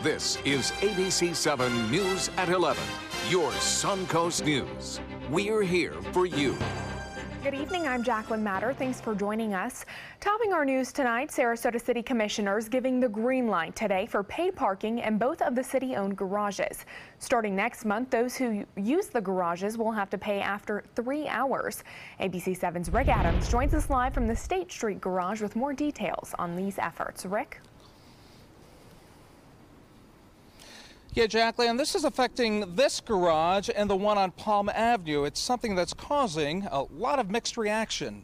This is ABC7 News at 11, your Suncoast News. We're here for you. Good evening, I'm Jacqueline Matter. Thanks for joining us. Topping our news tonight, Sarasota City Commissioners giving the green light today for paid parking in both of the city-owned garages. Starting next month, those who use the garages will have to pay after 3 hours. ABC7's Rick Adams joins us live from the State Street Garage with more details on these efforts. Rick? Yeah, Jacqueline, this is affecting this garage and the one on Palm Avenue. It's something that's causing a lot of mixed reaction.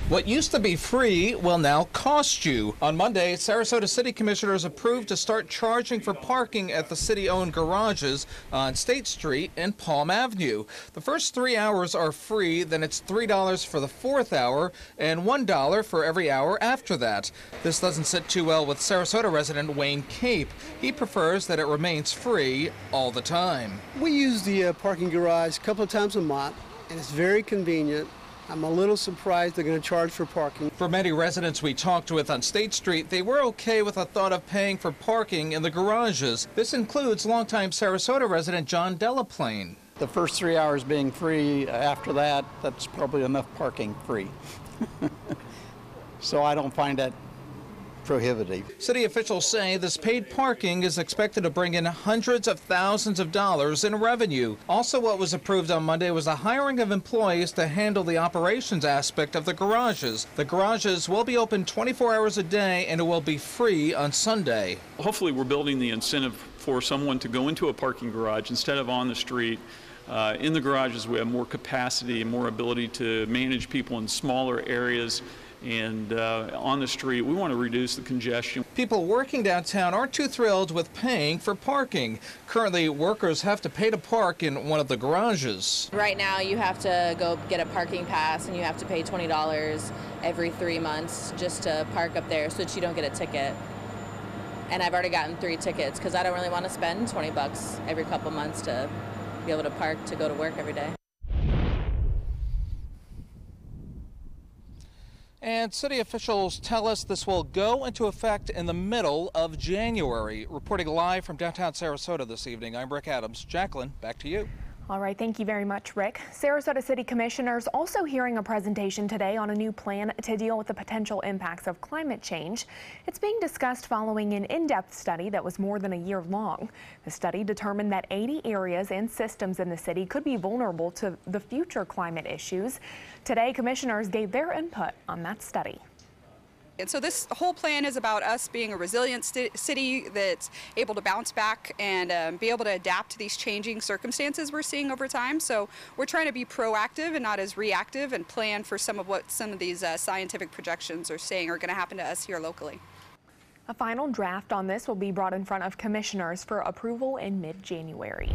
What used to be free will now cost you. On Monday, Sarasota City Commissioners approved to start charging for parking at the city-owned garages on State Street and Palm Avenue. The first 3 hours are free, then it's $3 for the fourth hour and $1 for every hour after that. This doesn't sit too well with Sarasota resident Wayne Cape. He prefers that it remains free all the time. We use the parking garage a couple of times a month, and it's very convenient. I'm a little surprised they're going to charge for parking. For many residents we talked with on State Street, they were okay with the thought of paying for parking in the garages. This includes longtime Sarasota resident John Delaplane. The first 3 hours being free, after that, that's probably enough parking free. So I don't find that prohibitive. City officials say this paid parking is expected to bring in hundreds of thousands of dollars in revenue. Also, what was approved on Monday was the hiring of employees to handle the operations aspect of the garages. The garages will be open 24 hours a day and it will be free on Sunday. Hopefully we're building the incentive for someone to go into a parking garage instead of on the street. In the garages we have more capacity and more ability to manage people in smaller areas. And on the street, we want to reduce the congestion. People working downtown aren't too thrilled with paying for parking. Currently, workers have to pay to park in one of the garages. Right now, you have to go get a parking pass, and you have to pay $20 every 3 months just to park up there so that you don't get a ticket. And I've already gotten 3 tickets because I don't really want to spend $20 every couple months to be able to park to go to work every day. And city officials tell us this will go into effect in the middle of January. Reporting live from downtown Sarasota this evening, I'm Rick Adams. Jacqueline, back to you. All right, thank you very much, Rick. Sarasota City Commissioners also hearing a presentation today on a new plan to deal with the potential impacts of climate change. It's being discussed following an in-depth study that was more than a year long. The study determined that 80 areas and systems in the city could be vulnerable to the future climate issues. Today, commissioners gave their input on that study. And so this whole plan is about us being a resilient city that's able to bounce back and be able to adapt to these changing circumstances we're seeing over time. So we're trying to be proactive and not as reactive and plan for some of what some of these scientific projections are saying are going to happen to us here locally. A final draft on this will be brought in front of commissioners for approval in mid-January.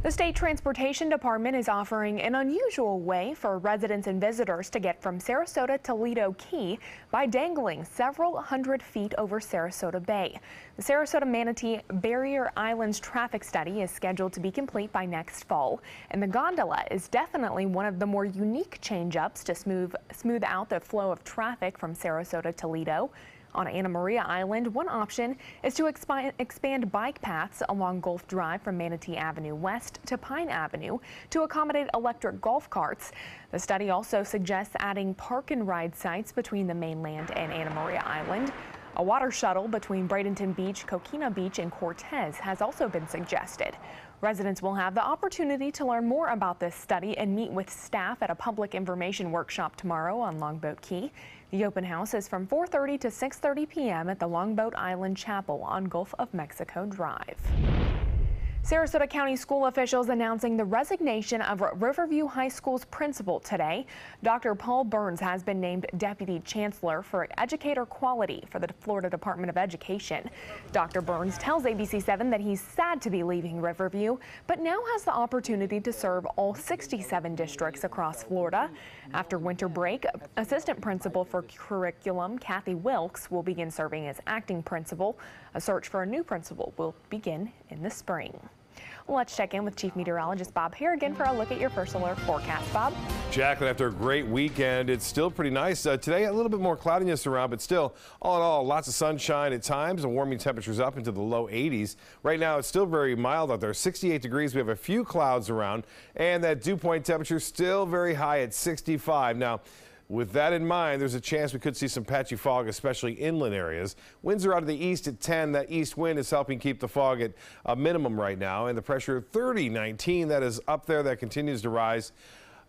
The State Transportation Department is offering an unusual way for residents and visitors to get from Sarasota to Lido Key by dangling several hundred feet over Sarasota Bay. The Sarasota Manatee Barrier Islands traffic study is scheduled to be complete by next fall, and the gondola is definitely one of the more unique change-ups to smooth out the flow of traffic from Sarasota to Lido. On Anna Maria Island, one option is to expand bike paths along Gulf Drive from Manatee Avenue West to Pine Avenue to accommodate electric golf carts. The study also suggests adding park and ride sites between the mainland and Anna Maria Island. A water shuttle between Bradenton Beach, Coquina Beach, and Cortez has also been suggested. Residents will have the opportunity to learn more about this study and meet with staff at a public information workshop tomorrow on Longboat Key. The open house is from 4:30 to 6:30 p.m. at the Longboat Island Chapel on Gulf of Mexico Drive. Sarasota County school officials announcing the resignation of Riverview High School's principal today. Dr. Paul Burns has been named Deputy Chancellor for Educator Quality for the Florida Department of Education. Dr. Burns tells ABC7 that he's sad to be leaving Riverview, but now has the opportunity to serve all 67 districts across Florida. After winter break, Assistant Principal for Curriculum Kathy Wilkes will begin serving as acting principal. A search for a new principal will begin in the spring. Let's check in with Chief Meteorologist Bob Harrigan for a look at your first alert forecast. Bob? Jacqueline, after a great weekend, it's still pretty nice. Today, a little bit more cloudiness around, but still, all in all, lots of sunshine at times and warming temperatures up into the low 80s. Right now, it's still very mild out there, 68 degrees. We have a few clouds around, and that dew point temperature still very high at 65. Now, with that in mind, there's a chance we could see some patchy fog, especially inland areas. Winds are out of the east at 10. That east wind is helping keep the fog at a minimum right now. And the pressure 30-19, that is up there. That continues to rise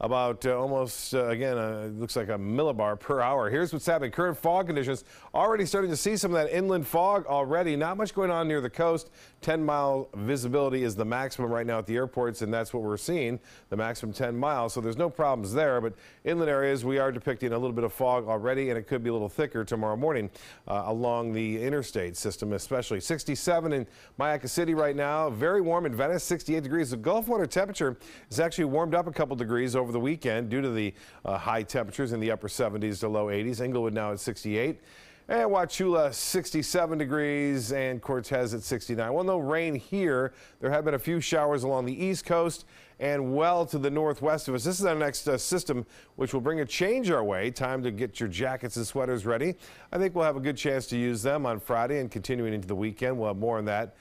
about almost, again, it looks like a millibar per hour. Here's what's happening. Current fog conditions, already starting to see some of that inland fog already. Not much going on near the coast. 10-mile visibility is the maximum right now at the airports, and that's what we're seeing, the maximum 10 miles. So there's no problems there, but inland areas, we are depicting a little bit of fog already, and it could be a little thicker tomorrow morning along the interstate system, especially. 67 in Mayaca City right now. Very warm in Venice, 68 degrees. The Gulf water temperature is actually warmed up a couple degrees over the weekend due to the high temperatures in the upper 70s to low 80s. Inglewood now at 68. And Wauchula 67 degrees and Cortez at 69. Well, no rain here. There have been a few showers along the east coast and well to the northwest of us. This is our next system, which will bring a change our way. Time to get your jackets and sweaters ready. I think we'll have a good chance to use them on Friday and continuing into the weekend. We'll have more on that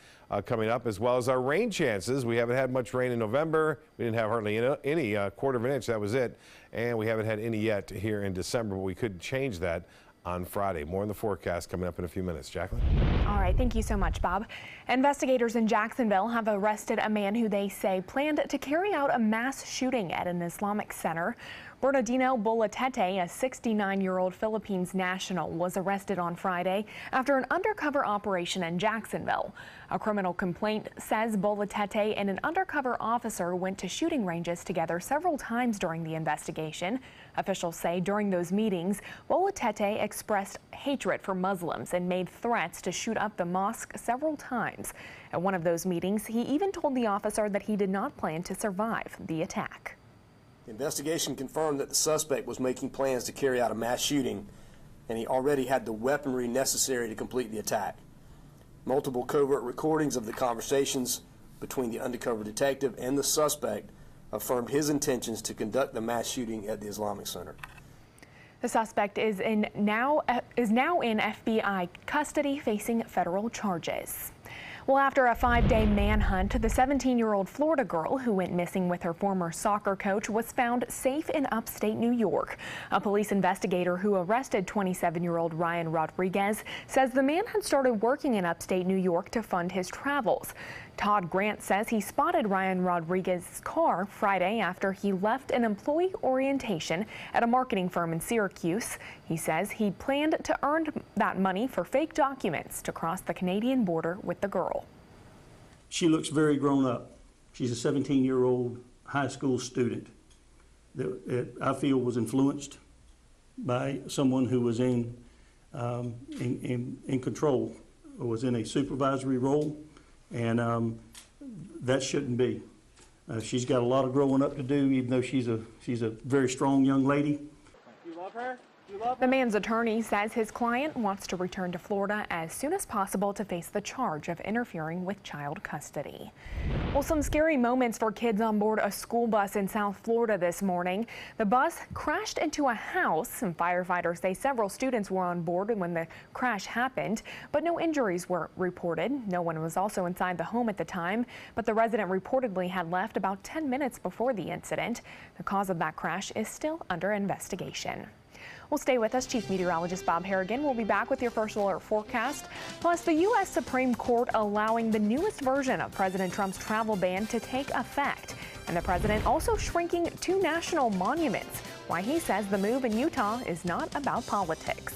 coming up, as well as our rain chances. We haven't had much rain in November. We didn't have hardly any quarter of an inch. That was it. And we haven't had any yet here in December, but we could change that on Friday. More in the forecast coming up in a few minutes. Jacqueline? All right, thank you so much, Bob. Investigators in Jacksonville have arrested a man who they say planned to carry out a mass shooting at an Islamic center. Bernardino Bolatete, a 69-year-old Philippines national, was arrested on Friday after an undercover operation in Jacksonville. A criminal complaint says Bolatete and an undercover officer went to shooting ranges together several times during the investigation. Officials say during those meetings, Bolatete expressed hatred for Muslims and made threats to shoot up the mosque several times. At one of those meetings, he even told the officer that he did not plan to survive the attack. The investigation confirmed that the suspect was making plans to carry out a mass shooting, and he already had the weaponry necessary to complete the attack. Multiple covert recordings of the conversations between the undercover detective and the suspect affirmed his intentions to conduct the mass shooting at the Islamic Center. The suspect is now in FBI custody facing federal charges. Well, after a 5-day manhunt, the 17-year-old Florida girl who went missing with her former soccer coach was found safe in upstate New York. A police investigator who arrested 27-year-old Ryan Rodriguez says the man had started working in upstate New York to fund his travels. Todd Grant says he spotted Ryan Rodriguez's car Friday after he left an employee orientation at a marketing firm in Syracuse. He says he planned to earn that money for fake documents to cross the Canadian border with the girl. She looks very grown up. She's a 17-year-old high school student that I feel was influenced by someone who was in control, or was in a supervisory role. And that shouldn't be. She's got a lot of growing up to do, even though she's a very strong young lady. You love her? The man's attorney says his client wants to return to Florida as soon as possible to face the charge of interfering with child custody. Well, some scary moments for kids on board a school bus in South Florida this morning. The bus crashed into a house, and firefighters say several students were on board when the crash happened, but no injuries were reported. No one was also inside the home at the time, but the resident reportedly had left about 10 minutes before the incident. The cause of that crash is still under investigation. Well, stay with us. Chief Meteorologist Bob Harrigan will be back with your first alert forecast. Plus, the U.S. Supreme Court allowing the newest version of President Trump's travel ban to take effect. And the president also shrinking 2 national monuments. Why he says the move in Utah is not about politics.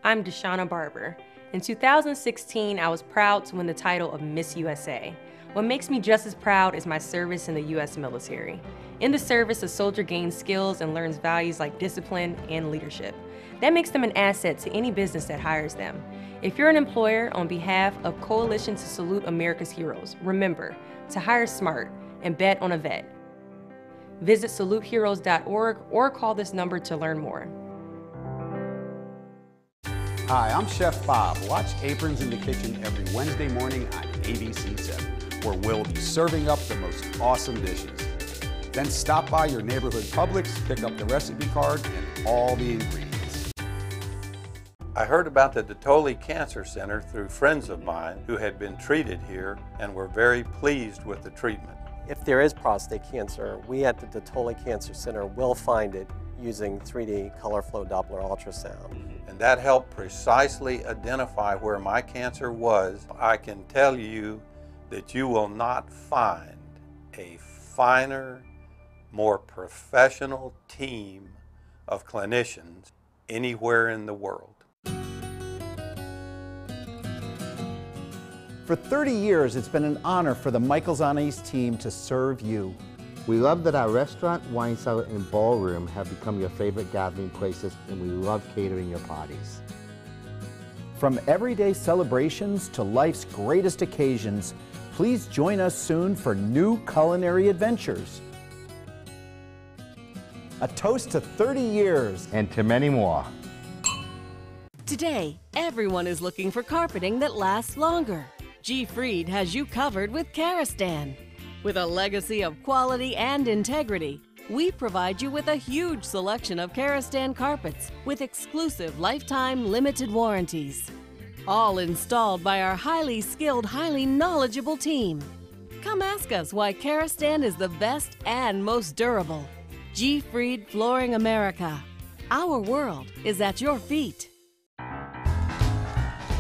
I'm Deshauna Barber. In 2016, I was proud to win the title of Miss USA. What makes me just as proud is my service in the U.S. military. In the service, a soldier gains skills and learns values like discipline and leadership. That makes them an asset to any business that hires them. If you're an employer, on behalf of Coalition to Salute America's Heroes, remember to hire smart and bet on a vet. Visit saluteheroes.org or call this number to learn more. Hi, I'm Chef Bob. Watch Aprons in the Kitchen every Wednesday morning on ABC7, where we'll be serving up the most awesome dishes. Then stop by your neighborhood Publix, pick up the recipe card and all the ingredients. I heard about the Dotoli Cancer Center through friends of mine who had been treated here and were very pleased with the treatment. If there is prostate cancer, we at the Dotoli Cancer Center will find it using 3D color flow Doppler ultrasound. And that helped precisely identify where my cancer was. I can tell you that you will not find a finer, more professional team of clinicians anywhere in the world. For 30 years, it's been an honor for the Michaels on Ice team to serve you. We love that our restaurant, wine cellar, and ballroom have become your favorite gathering places, and we love catering your parties. From everyday celebrations to life's greatest occasions, please join us soon for new culinary adventures. A toast to 30 years. And to many more. Today, everyone is looking for carpeting that lasts longer. G. Fried has you covered with Karastan. With a legacy of quality and integrity, we provide you with a huge selection of Karastan carpets with exclusive lifetime limited warranties. All installed by our highly skilled, highly knowledgeable team. Come ask us why Karastan is the best and most durable. G. Fried Flooring America. Our world is at your feet.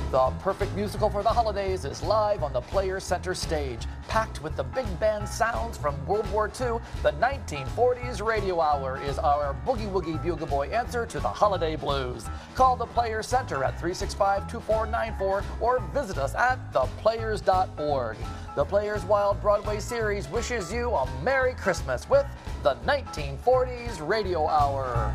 The perfect musical for the holidays is live on the Players Center stage. Packed with the big band sounds from World War II, the 1940s Radio Hour is our boogie woogie bugle boy answer to the holiday blues. Call the Players Center at 365-2494 or visit us at theplayers.org. The Players Wild Broadway series wishes you a Merry Christmas with the 1940s Radio Hour.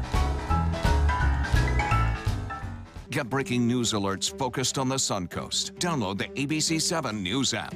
Get breaking news alerts focused on the Suncoast. Download the ABC7 News app.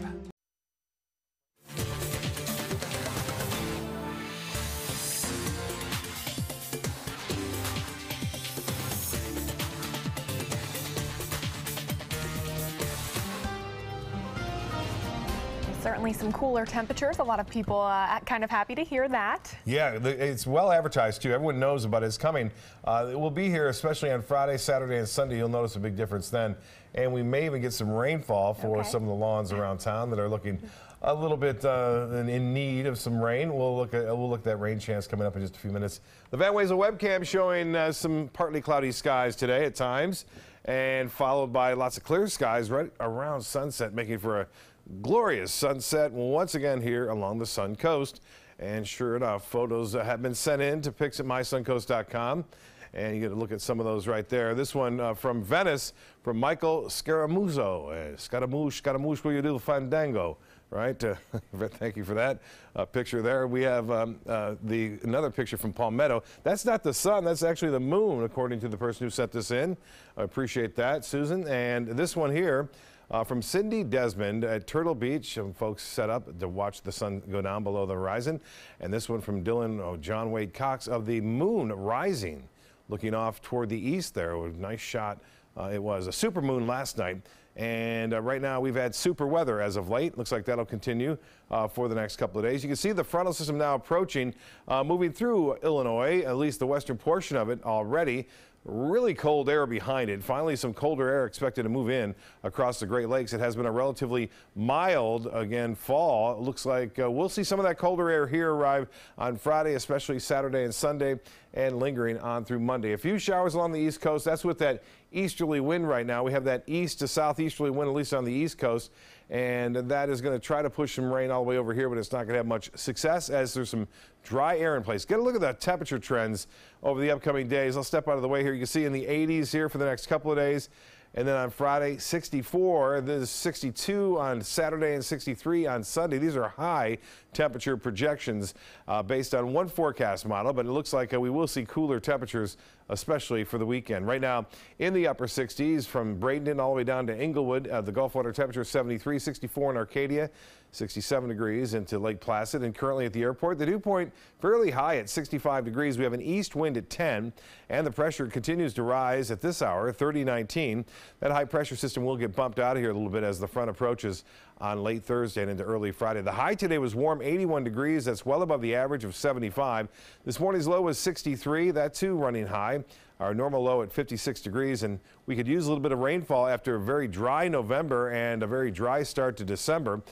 Certainly some cooler temperatures. A lot of people kind of happy to hear that. Yeah, it's well advertised too. Everyone knows about it. It's coming. It will be here, especially on Friday, Saturday, and Sunday. You'll notice a big difference then. And we may even get some rainfall for some of the lawns around town that are looking a little bit in need of some rain. We'll look at that rain chance coming up in just a few minutes. The Van Wezel webcam showing some partly cloudy skies today at times, and followed by lots of clear skies right around sunset, making for a glorious sunset once again here along the Sun Coast. And sure enough, photos have been sent in to pics at mysuncoast.com. And you get a look at some of those right there. This one from Venice, from Michael Scaramuzzo. Scaramouche, will you do the fandango? Right? Thank you for that picture there. We have another picture from Palmetto. That's not the sun, that's actually the moon, according to the person who sent this in. I appreciate that, Susan. And this one here, from Cindy Desmond at Turtle Beach. Some folks set up to watch the sun go down below the horizon. And this one from Dylan John Wade Cox of the moon rising, looking off toward the east there. A nice shot. It was a super moon last night. And right now we've had super weather as of late. Looks like that'll continue for the next couple of days. You can see the frontal system now approaching, moving through Illinois, at least the western portion of it already. Really cold air behind it. Finally, some colder air expected to move in across the Great Lakes. It has been a relatively mild, again, fall. It looks like we'll see some of that colder air here arrive on Friday, especially Saturday and Sunday, and lingering on through Monday. A few showers along the East Coast. That's with that easterly wind right now. We have that east to southeasterly wind, at least on the East Coast. And that is going to try to push some rain all the way over here, but it's not going to have much success as there's some dry air in place. Get a look at the temperature trends over the upcoming days. I'll step out of the way here. You can see in the 80s here for the next couple of days. And then on Friday, 64. There's 62 on Saturday and 63 on Sunday. These are high temperature projections based on one forecast model, but it looks like we will see cooler temperatures especially for the weekend. Right now in the upper 60s from Bradenton all the way down to Inglewood. The Gulf water temperature 73, 64 in Arcadia, 67 degrees into Lake Placid, and currently at the airport, the dew point fairly high at 65 degrees. We have an east wind at 10, and the pressure continues to rise at this hour, 30-19. That high pressure system will get bumped out of here a little bit as the front approaches on late Thursday and into early Friday. The high today was warm, 81 degrees. That's well above the average of 75. This morning's low was 63. That too running high. Our normal low at 56 degrees, and we could use a little bit of rainfall after a very dry November and a very dry start to December.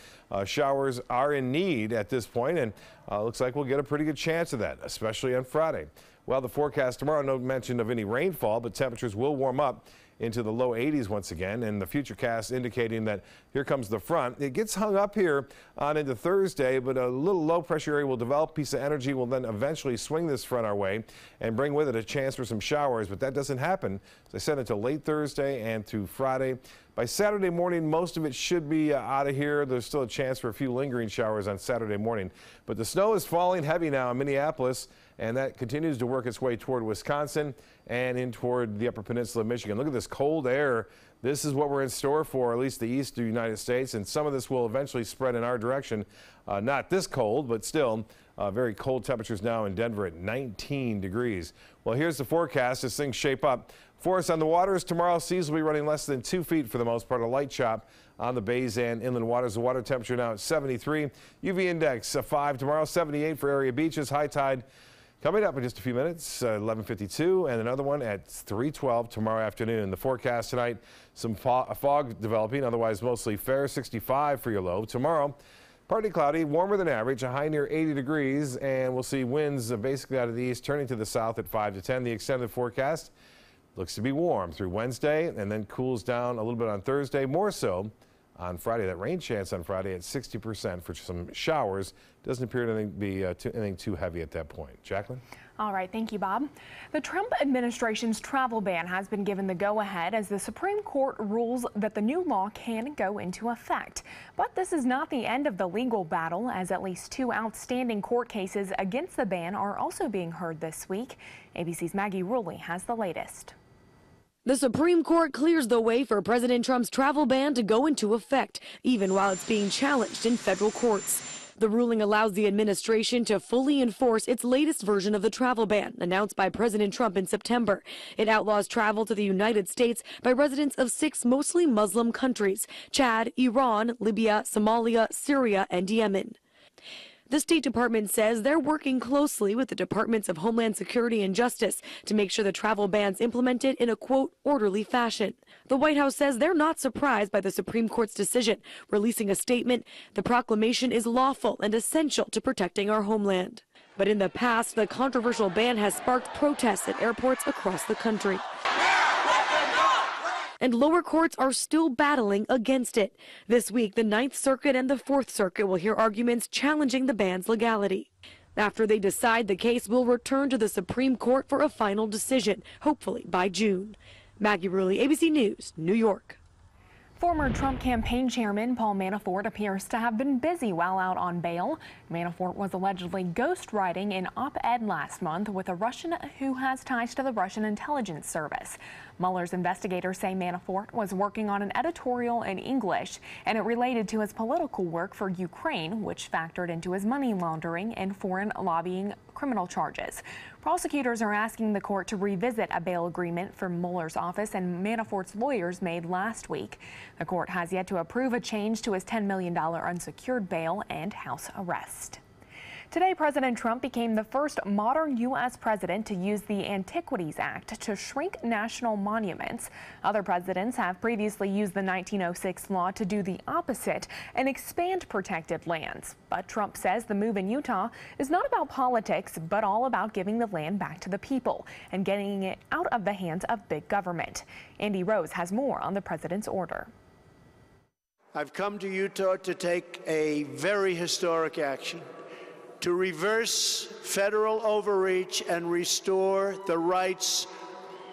Showers are in need at this point, and looks like we'll get a pretty good chance of that, especially on Friday. Well, the forecast tomorrow, no mention of any rainfall, but temperatures will warm up into the low 80s once again, and the futurecast indicating that here comes the front. It gets hung up here on into Thursday, but a little low pressure area will develop. A piece of energy will then eventually swing this front our way and bring with it a chance for some showers, but that doesn't happen, as I said, until late Thursday and through Friday. By Saturday morning, most of it should be out of here. There's still a chance for a few lingering showers on Saturday morning, but the snow is falling heavy now in Minneapolis, and that continues to work its way toward Wisconsin and in toward the upper peninsula of Michigan. Look at this cold air. This is what we're in store for, at least the east of the United States, and some of this will eventually spread in our direction. Not this cold, but still very cold temperatures now in Denver at 19 degrees. Well, here's the forecast as things shape up. For us on the waters tomorrow, seas will be running less than 2 feet for the most part, a light chop on the bays and inland waters. The water temperature now at 73. UV index 5 tomorrow, 78 for area beaches. High tide coming up in just a few minutes, 11:52, and another one at 3:12 tomorrow afternoon. The forecast tonight, some fog developing, otherwise mostly fair, 65 for your low. Tomorrow, partly cloudy, warmer than average, a high near 80 degrees, and we'll see winds basically out of the east, turning to the south at 5 to 10. The extended forecast looks to be warm through Wednesday and then cools down a little bit on Thursday, more so on Friday. That rain chance on Friday at 60% for some showers. Doesn't appear to be anything too heavy at that point. Jacqueline? All right, thank you, Bob. The Trump administration's travel ban has been given the go-ahead as the Supreme Court rules that the new law can go into effect. But this is not the end of the legal battle, as at least 2 outstanding court cases against the ban are also being heard this week. ABC's Maggie Ruley has the latest. The Supreme Court clears the way for President Trump's travel ban to go into effect, even while it's being challenged in federal courts. The ruling allows the administration to fully enforce its latest version of the travel ban, announced by President Trump in September. It outlaws travel to the United States by residents of 6 mostly Muslim countries: Chad, Iran, Libya, Somalia, Syria, and Yemen. The State Department says they're working closely with the Departments of Homeland Security and Justice to make sure the travel ban's implemented in a, quote, orderly fashion. The White House says they're not surprised by the Supreme Court's decision, releasing a statement: the proclamation is lawful and essential to protecting our homeland. But in the past, the controversial ban has sparked protests at airports across the country. And lower courts are still battling against it. This week, the 9th Circuit and the 4th Circuit will hear arguments challenging the ban's legality. After they decide, the case will return to the Supreme Court for a final decision, hopefully by June. Maggie Ruley, ABC News, New York. Former Trump campaign chairman Paul Manafort appears to have been busy while out on bail. Manafort was allegedly ghostwriting an op-ed last month with a Russian who has ties to the Russian intelligence service. Mueller's investigators say Manafort was working on an editorial in English, and it related to his political work for Ukraine, which factored into his money laundering and foreign lobbying criminal charges. Prosecutors are asking the court to revisit a bail agreement from Mueller's office and Manafort's lawyers made last week. The court has yet to approve a change to his $10 million unsecured bail and house arrest. Today, President Trump became the first modern U.S. president to use the Antiquities Act to shrink national monuments. Other presidents have previously used the 1906 law to do the opposite and expand protected lands. But Trump says the move in Utah is not about politics, but all about giving the land back to the people and getting it out of the hands of big government. Andy Rose has more on the president's order. I've come to Utah to take a very historic action, to reverse federal overreach and restore the rights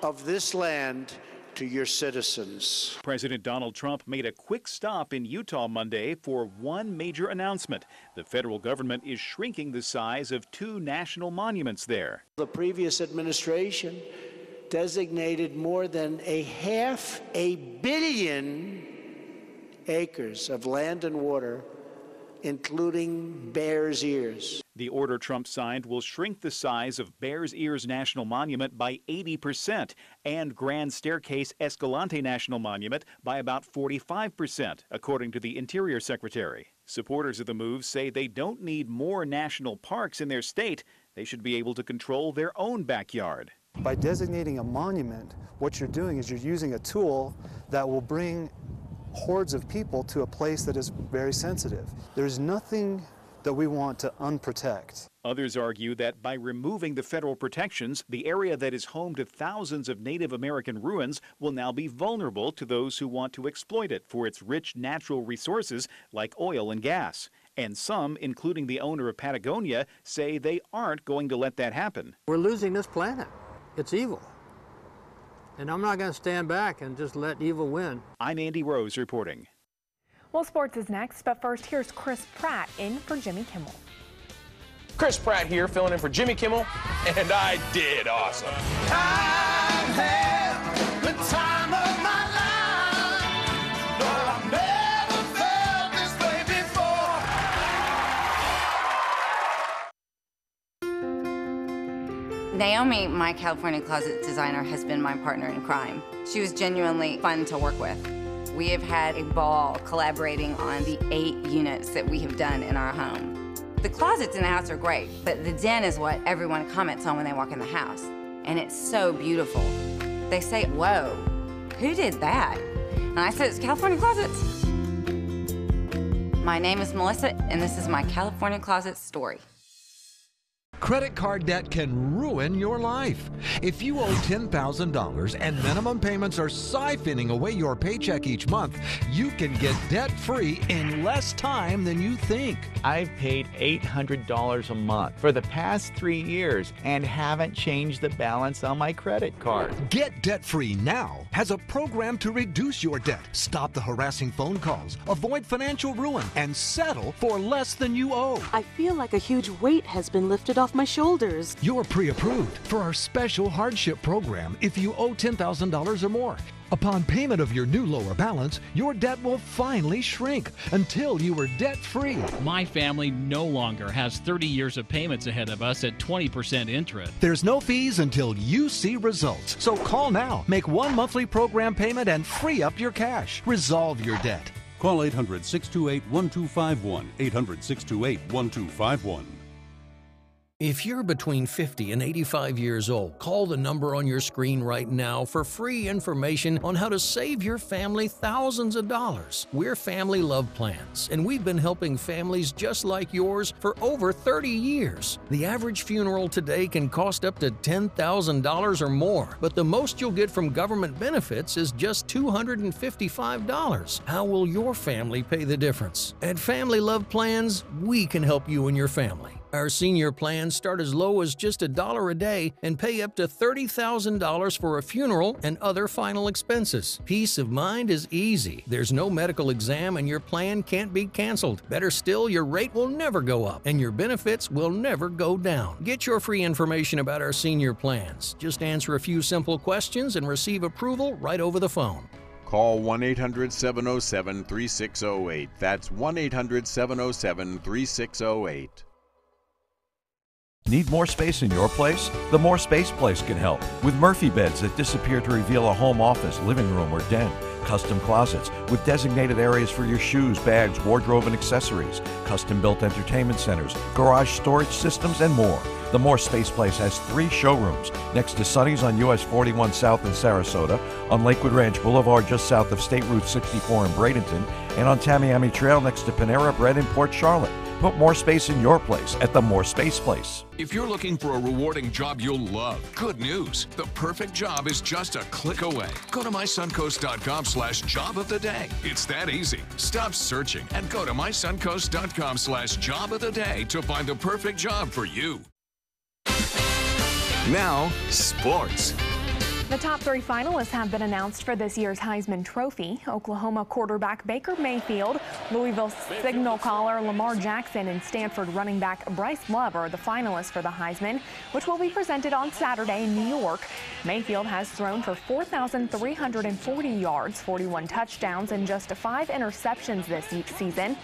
of this land to your citizens. President Donald Trump made a quick stop in Utah Monday for one major announcement. The federal government is shrinking the size of 2 national monuments there. The previous administration designated more than 500 million acres of land and water, including Bears Ears. The order Trump signed will shrink the size of Bears Ears National Monument by 80% and Grand Staircase Escalante National Monument by about 45%, according to the Interior Secretary. Supporters of the move say they don't need more national parks in their state. They should be able to control their own backyard. By designating a monument, what you're doing is you're using a tool that will bring hordes of people to a place that is very sensitive. There's nothing that we want to unprotect. Others argue that by removing the federal protections, the area that is home to thousands of Native American ruins will now be vulnerable to those who want to exploit it for its rich natural resources like oil and gas. And some, including the owner of Patagonia, say they aren't going to let that happen. We're losing this planet. It's evil. And I'm not going to stand back and just let evil win. I'm Andy Rose reporting. Well, sports is next, but first, here's Chris Pratt in for Jimmy Kimmel. Chris Pratt here, filling in for Jimmy Kimmel, and I did awesome. I've had the time of my life. No, I've never felt this way before. Naomi, my California closet designer, has been my partner in crime. She was genuinely fun to work with. We have had a ball collaborating on the 8 units that we have done in our home. The closets in the house are great, but the den is what everyone comments on when they walk in the house. And it's so beautiful. They say, whoa, who did that? And I said, it's California Closets. My name is Melissa, and this is my California Closet story. Credit card debt can ruin your life. If you owe $10,000 and minimum payments are siphoning away your paycheck each month, you can get debt-free in less time than you think. I've paid $800 a month for the past 3 years and haven't changed the balance on my credit card. Get Debt-Free Now has a program to reduce your debt, stop the harassing phone calls, avoid financial ruin, and settle for less than you owe. I feel like a huge weight has been lifted off my shoulders. You're pre-approved for our special hardship program if you owe $10,000 or more. Upon payment of your new lower balance, your debt will finally shrink until you are debt-free. My family no longer has 30 years of payments ahead of us at 20% interest. There's no fees until you see results. So call now, make one monthly program payment, and free up your cash. Resolve your debt. Call 800-628-1251, 800-628-1251. If you're between 50 and 85 years old, call the number on your screen right now for free information on how to save your family thousands of dollars. We're Family Love Plans, and we've been helping families just like yours for over 30 years. The average funeral today can cost up to $10,000 or more, but the most you'll get from government benefits is just $255. How will your family pay the difference? At Family Love Plans, we can help you and your family. Our senior plans start as low as just $1 a day and pay up to $30,000 for a funeral and other final expenses. Peace of mind is easy. There's no medical exam and your plan can't be canceled. Better still, your rate will never go up and your benefits will never go down. Get your free information about our senior plans. Just answer a few simple questions and receive approval right over the phone. Call 1-800-707-3608. That's 1-800-707-3608. Need more space in your place? The More Space Place can help. With Murphy beds that disappear to reveal a home office, living room, or den. Custom closets with designated areas for your shoes, bags, wardrobe, and accessories. Custom-built entertainment centers, garage storage systems, and more. The More Space Place has 3 showrooms next to Sonny's on US 41 South in Sarasota, on Lakewood Ranch Boulevard just south of State Route 64 in Bradenton, and on Tamiami Trail next to Panera Bread in Port Charlotte. Put more space in your place at the More Space Place. If you're looking for a rewarding job you'll love, good news. The perfect job is just a click away. Go to mysuncoast.com/job of the day. It's that easy. Stop searching and go to mysuncoast.com/job of the day to find the perfect job for you. Now, sports. The top 3 finalists have been announced for this year's Heisman Trophy. Oklahoma quarterback Baker Mayfield, Louisville signal caller Lamar Jackson, and Stanford running back Bryce Love are the finalists for the Heisman, which will be presented on Saturday in New York. Mayfield has thrown for 4,340 yards, 41 touchdowns, and just 5 interceptions this season.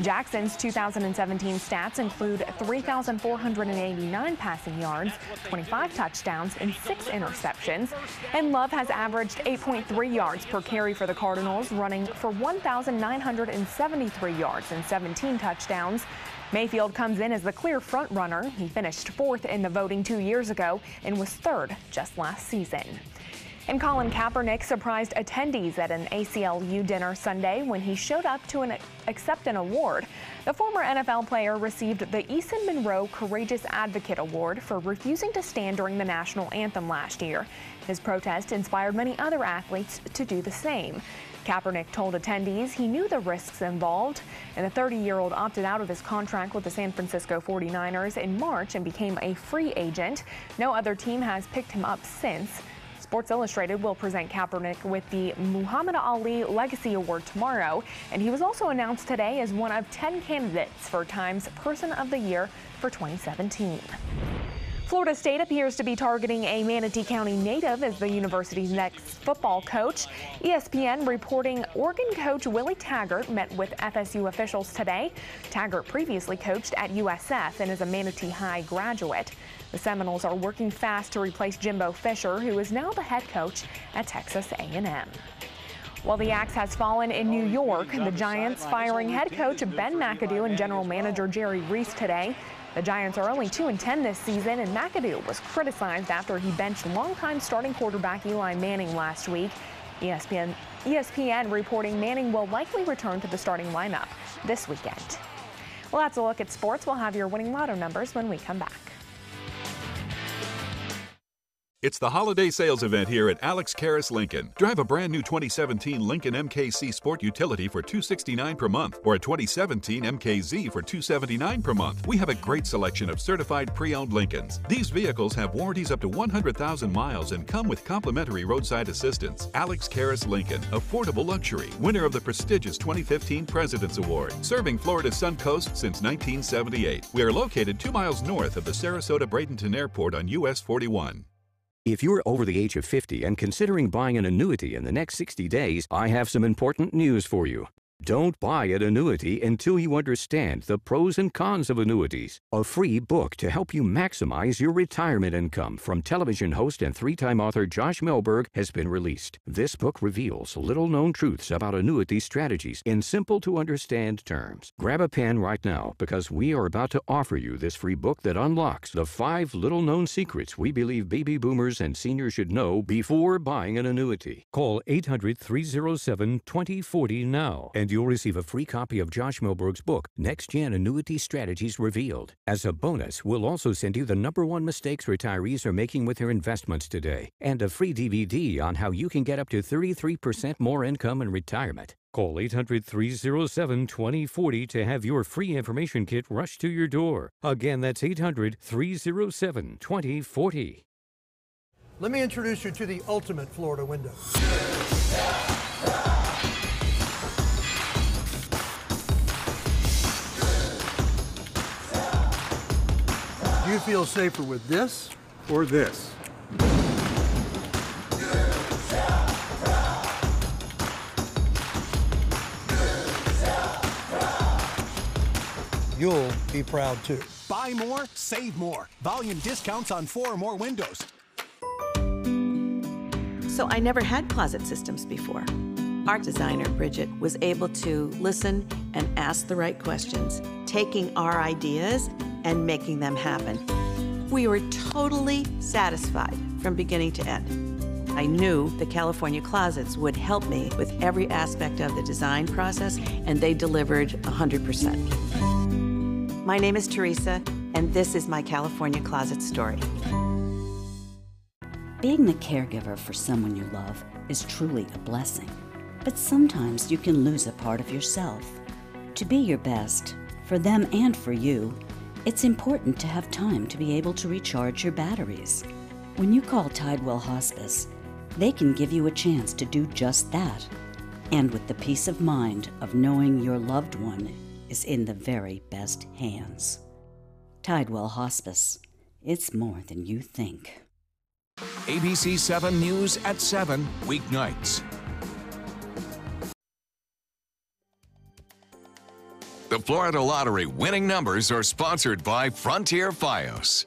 Jackson's 2017 stats include 3,489 passing yards, 25 touchdowns, and 6 interceptions. And Love has averaged 8.3 yards per carry for the Cardinals, running for 1,973 yards and 17 touchdowns. Mayfield comes in as the clear front runner. He finished 4th in the voting 2 years ago and was 3rd just last season. And Colin Kaepernick surprised attendees at an ACLU dinner Sunday when he showed up to accept an award. The former NFL player received the Eason Monroe Courageous Advocate Award for refusing to stand during the national anthem last year. His protest inspired many other athletes to do the same. Kaepernick told attendees he knew the risks involved, and the 30-year-old opted out of his contract with the San Francisco 49ers in March and became a free agent. No other team has picked him up since. Sports Illustrated will present Kaepernick with the Muhammad Ali Legacy Award tomorrow, and he was also announced today as one of 10 candidates for Time's Person of the Year for 2017. Florida State appears to be targeting a Manatee County native as the university's next football coach. ESPN reporting Oregon coach Willie Taggart met with FSU officials today. Taggart previously coached at USF and is a Manatee High graduate. The Seminoles are working fast to replace Jimbo Fisher, who is now the head coach at Texas A&M. While the axe has fallen in New York, the Giants firing head coach Ben McAdoo and general manager Jerry Reese today. The Giants are only 2-10 this season, and McAdoo was criticized after he benched longtime starting quarterback Eli Manning last week. ESPN reporting Manning will likely return to the starting lineup this weekend. Well, that's a look at sports. We'll have your winning lotto numbers when we come back. It's the holiday sales event here at Alex Karras Lincoln. Drive a brand new 2017 Lincoln MKC Sport Utility for $269 per month or a 2017 MKZ for $279 per month. We have a great selection of certified pre-owned Lincolns. These vehicles have warranties up to 100,000 miles and come with complimentary roadside assistance. Alex Karras Lincoln, affordable luxury, winner of the prestigious 2015 President's Award, serving Florida's Sun Coast since 1978. We are located 2 miles north of the Sarasota-Bradenton Airport on US 41. If you're over the age of 50 and considering buying an annuity in the next 60 days, I have some important news for you. Don't buy an annuity until you understand the pros and cons of annuities. A free book to help you maximize your retirement income from television host and 3-time author Josh Melberg has been released. This book reveals little-known truths about annuity strategies in simple-to-understand terms. Grab a pen right now because we are about to offer you this free book that unlocks the 5 little-known secrets we believe baby boomers and seniors should know before buying an annuity. Call 800-307-2040 now, and you'll receive a free copy of Josh Melberg's book, Next Gen Annuity Strategies Revealed. As a bonus, we'll also send you the #1 mistakes retirees are making with their investments today, and a free DVD on how you can get up to 33% more income in retirement. Call 800-307-2040 to have your free information kit rushed to your door. Again, that's 800-307-2040. Let me introduce you to the ultimate Florida window. Do you feel safer with this or this? You'll be proud too. Buy more, save more. Volume discounts on 4 or more windows. So I never had closet systems before. Our designer, Bridget, was able to listen and ask the right questions, taking our ideas and making them happen. We were totally satisfied from beginning to end. I knew the California Closets would help me with every aspect of the design process, and they delivered 100%. My name is Teresa, and this is my California Closet story. Being the caregiver for someone you love is truly a blessing. But sometimes you can lose a part of yourself. To be your best, for them and for you, it's important to have time to be able to recharge your batteries. When you call Tidewell Hospice, They can give you a chance to do just that, and with the peace of mind of knowing your loved one is in the very best hands. Tidewell Hospice. It's more than you think. ABC7 News at 7, weeknights. The Florida Lottery winning numbers are sponsored by Frontier Fios.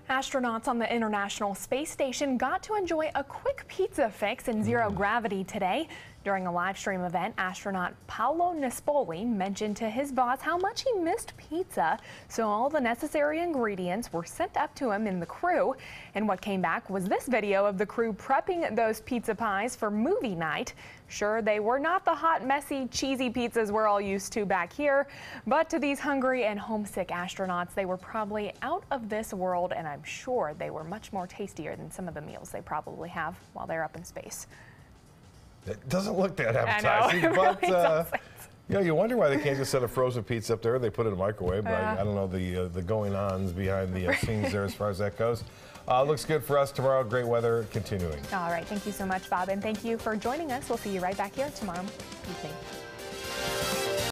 Astronauts on the International Space Station got to enjoy a quick pizza fix in zero gravity today. During a live stream event, astronaut Paolo Nespoli mentioned to his boss how much he missed pizza, so all the necessary ingredients were sent up to him in the crew. And what came back was this video of the crew prepping those pizza pies for movie night. Sure, they were not the hot, messy, cheesy pizzas we're all used to back here, but to these hungry and homesick astronauts, they were probably out of this world, and I'm sure they were much more tastier than some of the meals they probably have while they're up in space. It doesn't look that appetizing, but you know, you wonder why they can't just set a frozen pizza up there. They put it in a microwave, but I don't know the going-ons behind the scenes there as far as that goes. Looks good for us tomorrow. Great weather continuing. All right, thank you so much, Bob, and thank you for joining us. We'll see you right back here tomorrow evening.